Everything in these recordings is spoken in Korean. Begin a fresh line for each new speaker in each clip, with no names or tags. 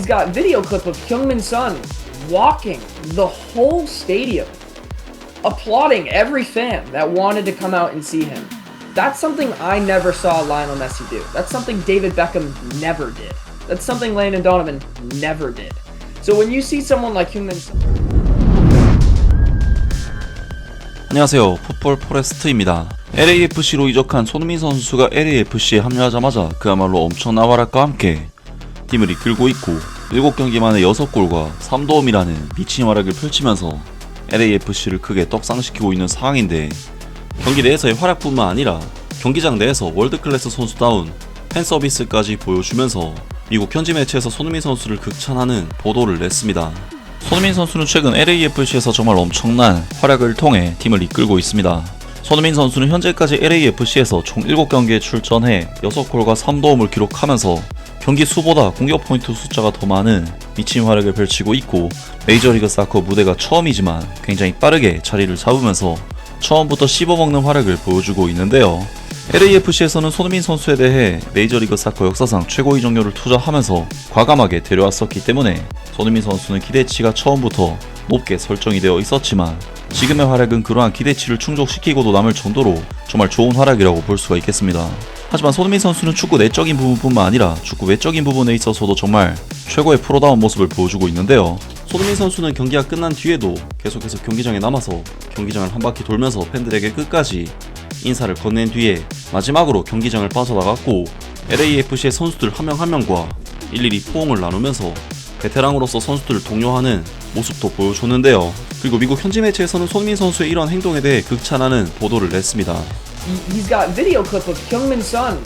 got video clip of Heung-min Son walking the whole stadium, applauding every fan that wanted to come out and see him. That's something I never saw Lionel Messi do. That's something David Beckham never did. That's something Landon Donovan never did. So when you see someone like Heung-min Son...
안녕하세요. 풋볼 포레스트입니다. LAFC로 이적한 손흥민 선수가 LAFC에 합류하자마자 그야말로 엄청난 활약과 함께 팀을 이끌고 있고 7경기 만에 6골과 3도움이라는 미친 활약을 펼치면서 LAFC를 크게 떡상시키고 있는 상황인데, 경기 내에서의 활약뿐만 아니라 경기장 내에서 월드클래스 선수다운 팬서비스까지 보여주면서 미국 현지 매체에서 손흥민 선수를 극찬하는 보도를 냈습니다. 손흥민 선수는 최근 LAFC에서 정말 엄청난 활약을 통해 팀을 이끌고 있습니다. 손흥민 선수는 현재까지 LAFC에서 총 7경기에 출전해 6골과 3도움을 기록하면서 경기 수보다 공격 포인트 숫자가 더 많은 미친 활약을 펼치고 있고, 메이저리그 사커 무대가 처음이지만 굉장히 빠르게 자리를 잡으면서 처음부터 씹어먹는 활약을 보여주고 있는데요. LAFC에서는 손흥민 선수에 대해 메이저리그 사커 역사상 최고 이적료를 투자하면서 과감하게 데려왔었기 때문에 손흥민 선수는 기대치가 처음부터 높게 설정이 되어 있었지만, 지금의 활약은 그러한 기대치를 충족시키고도 남을 정도로 정말 좋은 활약이라고 볼 수가 있겠습니다. 하지만 손흥민 선수는 축구 내적인 부분뿐만 아니라 축구 외적인 부분에 있어서도 정말 최고의 프로다운 모습을 보여주고 있는데요. 손흥민 선수는 경기가 끝난 뒤에도 계속해서 경기장에 남아서 경기장을 한 바퀴 돌면서 팬들에게 끝까지 인사를 건넨 뒤에 마지막으로 경기장을 빠져나갔고, LAFC의 선수들 한 명 한 명과 일일이 포옹을 나누면서 베테랑으로서 선수들을 독려하는 모습도 보여줬는데요. 그리고 미국 현지 매체에서는 손흥민 선수의 이런 행동에 대해 극찬하는 보도를 냈습니다.
He's got video clip of Heung-min Son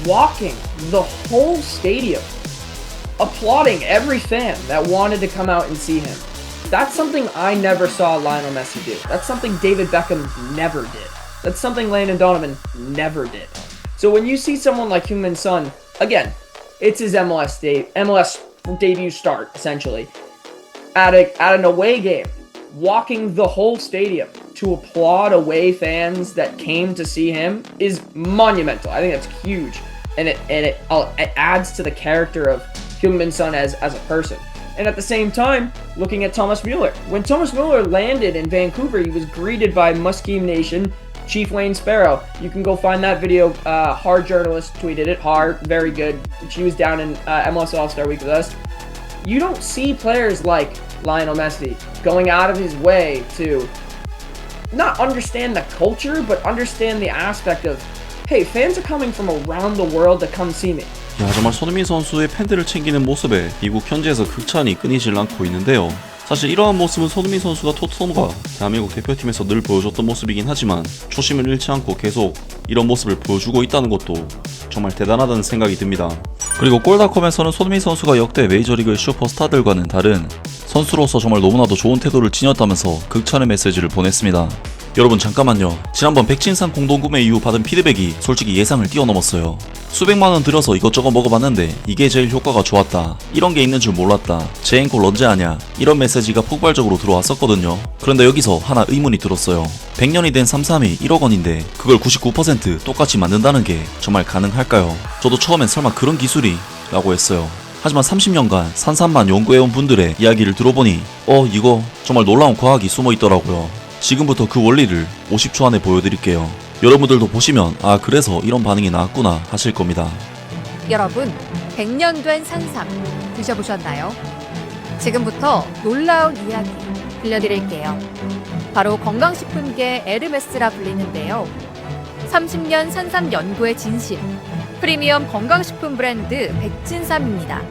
walking the whole stadium, applauding every fan that wanted to come out and see him. That's something I never saw Lionel Messi do. That's something David Beckham never did. That's something Landon Donovan never did. So when you see someone like Heung-min Son, again, it's his MLS debut start, essentially, at an away game, walking the whole stadium to applaud away fans that came to see him is monumental. I think that's huge, and it adds to the character of Heung-min Son as a person. And at the same time, looking at Thomas Mueller. When Thomas Mueller landed in Vancouver, he was greeted by Muskeam Nation, Chief Wayne Sparrow. You can go find that video. Hard Journalist tweeted it. Hard, very good. She was down in MLS All-Star Week with us. You don't see players like Lionel Messi going out of his way to not understand the culture, but understand the aspect of, hey, fans are coming from around the world to come see me.
야, 정말 손흥민 선수의 팬들을 챙기는 모습에 미국 현지에서 극찬이 끊이질 않고 있는데요. 사실 이러한 모습은 손흥민 선수가 토트넘과 대한민국 대표팀에서 늘 보여줬던 모습이긴 하지만 초심을 잃지 않고 계속 이런 모습을 보여주고 있다는 것도 정말 대단하다는 생각이 듭니다. 그리고 골닷컴에서는 손흥민 선수가 역대 메이저리그의 슈퍼스타들과는 다른 선수로서 정말 너무나도 좋은 태도를 지녔다면서 극찬의 메시지를 보냈습니다. 여러분 잠깐만요. 지난번 백진상 공동구매 이후 받은 피드백이 솔직히 예상을 뛰어넘었어요. 수백만원 들여서 이것저것 먹어봤는데 이게 제일 효과가 좋았다, 이런 게 있는 줄 몰랐다, 제 앵콜 언제 하냐, 이런 메시지가 폭발적으로 들어왔었거든요. 그런데 여기서 하나 의문이 들었어요. 100년이 된 332 1억 원인데 그걸 99% 똑같이 만든다는 게 정말 가능할까요? 저도 처음엔 설마 그런 기술이? 라고 했어요. 하지만 30년간 산삼만 연구해온 분들의 이야기를 들어보니 이거 정말 놀라운 과학이 숨어 있더라고요. 지금부터 그 원리를 50초 안에 보여드릴게요. 여러분들도 보시면 그래서 이런 반응이 나왔구나 하실 겁니다.
여러분, 100년 된 산삼 드셔보셨나요? 지금부터 놀라운 이야기 들려드릴게요. 바로 건강식품계 에르메스라 불리는데요. 30년 산삼 연구의 진실, 프리미엄 건강식품 브랜드 백진삼입니다.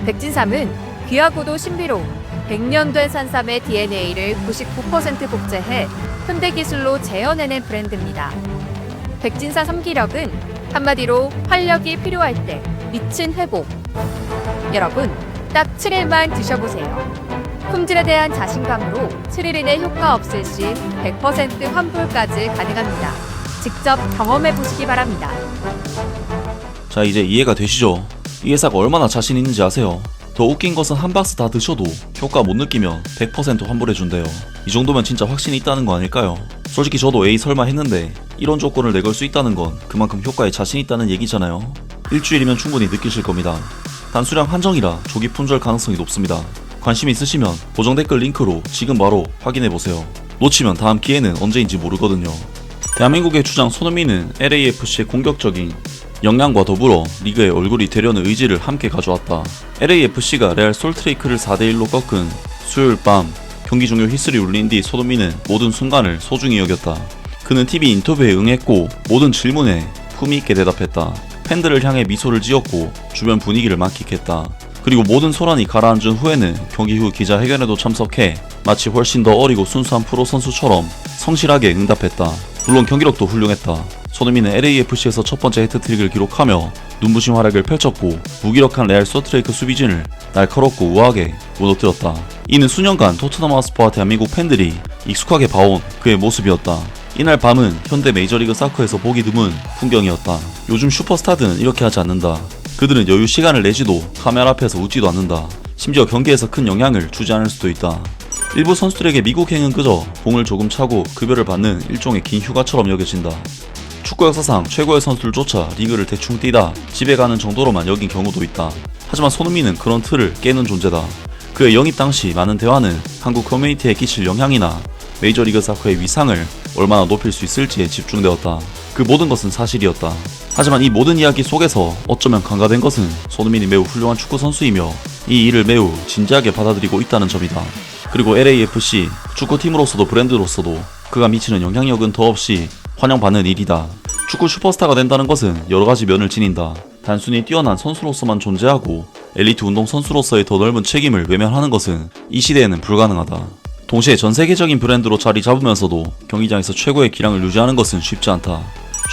백진삼은 귀하고도 신비로운 100년 된 산삼의 DNA를 99% 복제해 현대기술로 재현해낸 브랜드입니다. 백진삼 삼기력은 한마디로 활력이 필요할 때 미친 회복. 여러분, 딱 7일만 드셔보세요. 품질에 대한 자신감으로 7일 이내 효과 없을 시 100% 환불까지 가능합니다. 직접 경험해보시기 바랍니다.
자, 이제 이해가 되시죠? 이 회사가 얼마나 자신 있는지 아세요? 더 웃긴 것은 한 박스 다 드셔도 효과 못 느끼면 100% 환불해준대요. 이 정도면 진짜 확신이 있다는 거 아닐까요? 솔직히 저도 에이 설마 했는데 이런 조건을 내걸 수 있다는 건 그만큼 효과에 자신 있다는 얘기잖아요. 일주일이면 충분히 느끼실 겁니다. 단수량 한정이라 조기 품절 가능성이 높습니다. 관심 있으시면 고정 댓글 링크로 지금 바로 확인해보세요. 놓치면 다음 기회는 언제인지 모르거든요. 대한민국의 주장 손흥민은 LAFC의 공격적인 역량과 더불어 리그의 얼굴이 되려는 의지를 함께 가져왔다. LAFC가 레알 솔트레이크를 4대1로 꺾은 수요일 밤 경기 종료 휘슬이 울린 뒤 손흥민은 모든 순간을 소중히 여겼다. 그는 TV 인터뷰에 응했고 모든 질문에 품위있게 대답했다. 팬들을 향해 미소를 지었고 주변 분위기를 만끽했다. 그리고 모든 소란이 가라앉은 후에는 경기 후 기자회견에도 참석해 마치 훨씬 더 어리고 순수한 프로 선수처럼 성실하게 응답했다. 물론 경기력도 훌륭했다. 손흥민은 LAFC에서 첫 번째 해트트릭을 기록하며 눈부신 활약을 펼쳤고 무기력한 레알 솔트레이크 수비진을 날카롭고 우아하게 무너뜨렸다. 이는 수년간 토트넘 하스퍼와 대한민국 팬들이 익숙하게 봐온 그의 모습이었다. 이날 밤은 현대 메이저리그 사커에서 보기 드문 풍경이었다. 요즘 슈퍼스타들은 이렇게 하지 않는다. 그들은 여유 시간을 내지도 카메라 앞에서 웃지도 않는다. 심지어 경기에서 큰 영향을 주지 않을 수도 있다. 일부 선수들에게 미국행은 그저 공을 조금 차고 급여를 받는 일종의 긴 휴가처럼 여겨진다. 축구 역사상 최고의 선수들조차 리그를 대충 뛰다 집에 가는 정도로만 여긴 경우도 있다. 하지만 손흥민은 그런 틀을 깨는 존재다. 그의 영입 당시 많은 대화는 한국 커뮤니티에 끼칠 영향이나 메이저리그 사커의 위상을 얼마나 높일 수 있을지에 집중되었다. 그 모든 것은 사실이었다. 하지만 이 모든 이야기 속에서 어쩌면 간과된 것은 손흥민이 매우 훌륭한 축구 선수이며 이 일을 매우 진지하게 받아들이고 있다는 점이다. 그리고 LAFC 축구팀으로서도 브랜드로서도 그가 미치는 영향력은 더없이 환영받는 일이다. 축구 슈퍼스타가 된다는 것은 여러가지 면을 지닌다. 단순히 뛰어난 선수로서만 존재하고 엘리트 운동 선수로서의 더 넓은 책임을 외면하는 것은 이 시대에는 불가능하다. 동시에 전세계적인 브랜드로 자리 잡으면서도 경기장에서 최고의 기량을 유지하는 것은 쉽지 않다.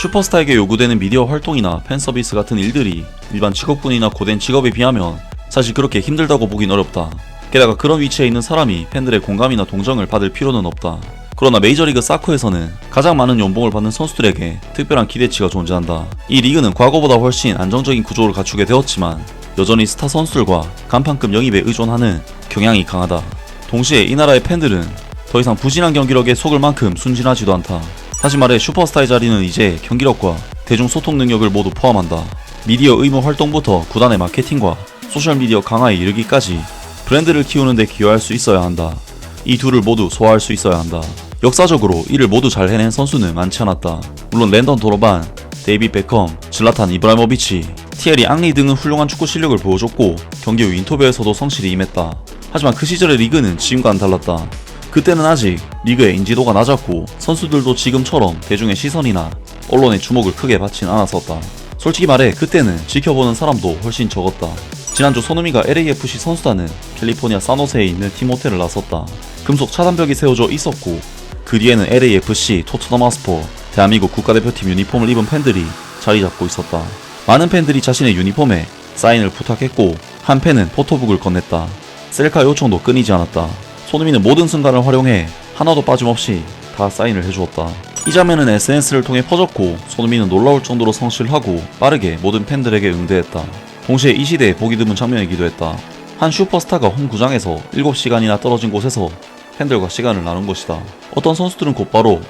슈퍼스타에게 요구되는 미디어 활동이나 팬서비스 같은 일들이 일반 직업군이나 고된 직업에 비하면 사실 그렇게 힘들다고 보긴 어렵다. 게다가 그런 위치에 있는 사람이 팬들의 공감이나 동정을 받을 필요는 없다. 그러나 메이저리그 사커에서는 가장 많은 연봉을 받는 선수들에게 특별한 기대치가 존재한다. 이 리그는 과거보다 훨씬 안정적인 구조를 갖추게 되었지만 여전히 스타 선수들과 간판급 영입에 의존하는 경향이 강하다. 동시에 이 나라의 팬들은 더 이상 부진한 경기력에 속을 만큼 순진하지도 않다. 다시 말해 슈퍼스타의 자리는 이제 경기력과 대중소통 능력을 모두 포함한다. 미디어 의무 활동부터 구단의 마케팅과 소셜미디어 강화에 이르기까지 브랜드를 키우는 데 기여할 수 있어야 한다. 이 둘을 모두 소화할 수 있어야 한다. 역사적으로 이를 모두 잘 해낸 선수는 많지 않았다. 물론 랜던 도노반, 데이빗 베컴, 질라탄 이브라이모비치, 티에리 앙리 등은 훌륭한 축구 실력을 보여줬고 경기 후 인터뷰에서도 성실히 임했다. 하지만 그 시절의 리그는 지금과는 달랐다. 그때는 아직 리그의 인지도가 낮았고 선수들도 지금처럼 대중의 시선이나 언론의 주목을 크게 받진 않았었다. 솔직히 말해 그때는 지켜보는 사람도 훨씬 적었다. 지난주 손흥민과 LAFC 선수단은 캘리포니아 산호세에 있는 팀 호텔을 나섰다. 금속 차단벽이 세워져 있었고 그 뒤에는 LAFC, 토트넘 하스퍼, 대한민국 국가대표팀 유니폼을 입은 팬들이 자리 잡고 있었다. 많은 팬들이 자신의 유니폼에 사인을 부탁했고 한 팬은 포토북을 건넸다. 셀카 요청도 끊이지 않았다. 손흥민은 모든 순간을 활용해 하나도 빠짐없이 다 사인을 해주었다. 이 장면은 SNS를 통해 퍼졌고 손흥민은 놀라울 정도로 성실하고 빠르게 모든 팬들에게 응대했다. 동시에 이 시대에 보기 드문 장면이기도 했다. 한 슈퍼스타가 홈구장에서 7시간이나 떨어진 곳에서 팬들과 시간을 나눈 것이다. 어떤 선수들은 곧바로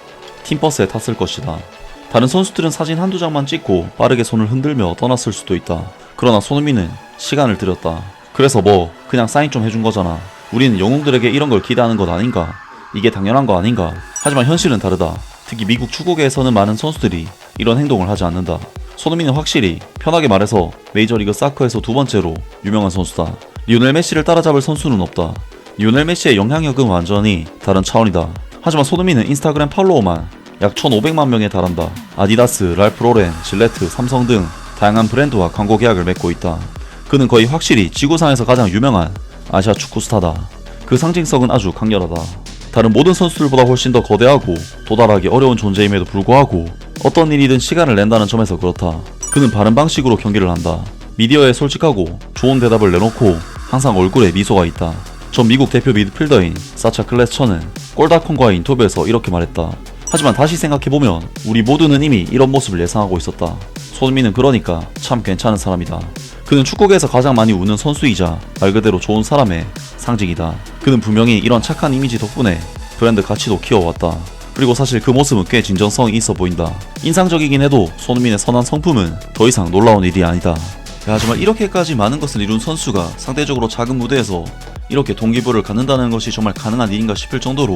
팀버스에 탔을 것이다. 다른 선수들은 사진 한두 장만 찍고 빠르게 손을 흔들며 떠났을 수도 있다. 그러나 손흥민은 시간을 들였다. 그래서 그냥 사인 좀 해준 거잖아. 우리는 영웅들에게 이런 걸 기대하는 것 아닌가? 이게 당연한 거 아닌가? 하지만 현실은 다르다. 특히 미국 축구계에서는 많은 선수들이 이런 행동을 하지 않는다. 손흥민은 확실히 편하게 말해서 메이저리그 사커에서 두 번째로 유명한 선수다. 리오넬 메시를 따라잡을 선수는 없다. 리오넬 메시의 영향력은 완전히 다른 차원이다. 하지만 손흥민은 인스타그램 팔로워만 약 1,500만 명에 달한다. 아디다스, 랄프 로렌, 질레트, 삼성 등 다양한 브랜드와 광고 계약을 맺고 있다. 그는 거의 확실히 지구상에서 가장 유명한 아시아 축구 스타다. 그 상징성은 아주 강렬하다. 다른 모든 선수들보다 훨씬 더 거대하고 도달하기 어려운 존재임에도 불구하고 어떤 일이든 시간을 낸다는 점에서 그렇다. 그는 바른 방식으로 경기를 한다. 미디어에 솔직하고 좋은 대답을 내놓고 항상 얼굴에 미소가 있다. 전 미국 대표 미드필더인 사차 클래스처는 골닷컴과의 인터뷰에서 이렇게 말했다. 하지만 다시 생각해보면 우리 모두는 이미 이런 모습을 예상하고 있었다. 손흥민은 그러니까 참 괜찮은 사람이다. 그는 축구계에서 가장 많이 우는 선수이자 말 그대로 좋은 사람의 상징이다. 그는 분명히 이런 착한 이미지 덕분에 브랜드 가치도 키워왔다. 그리고 사실 그 모습은 꽤 진정성이 있어 보인다. 인상적이긴 해도 손흥민의 선한 성품은 더 이상 놀라운 일이 아니다. 정말 이렇게까지 많은 것을 이룬 선수가 상대적으로 작은 무대에서 이렇게 동기부여를 갖는다는 것이 정말 가능한 일인가 싶을 정도로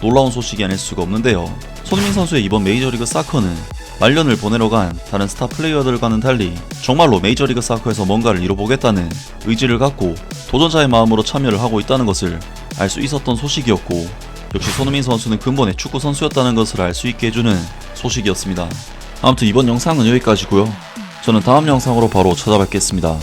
놀라운 소식이 아닐 수가 없는데요. 손흥민 선수의 이번 메이저리그 사커는 말년을 보내러 간 다른 스타 플레이어들과는 달리 정말로 메이저리그 사커에서 뭔가를 이뤄보겠다는 의지를 갖고 도전자의 마음으로 참여를 하고 있다는 것을 알 수 있었던 소식이었고, 역시 손흥민 선수는 근본의 축구 선수였다는 것을 알 수 있게 해주는 소식이었습니다. 아무튼 이번 영상은 여기까지고요. 저는 다음 영상으로 바로 찾아뵙겠습니다.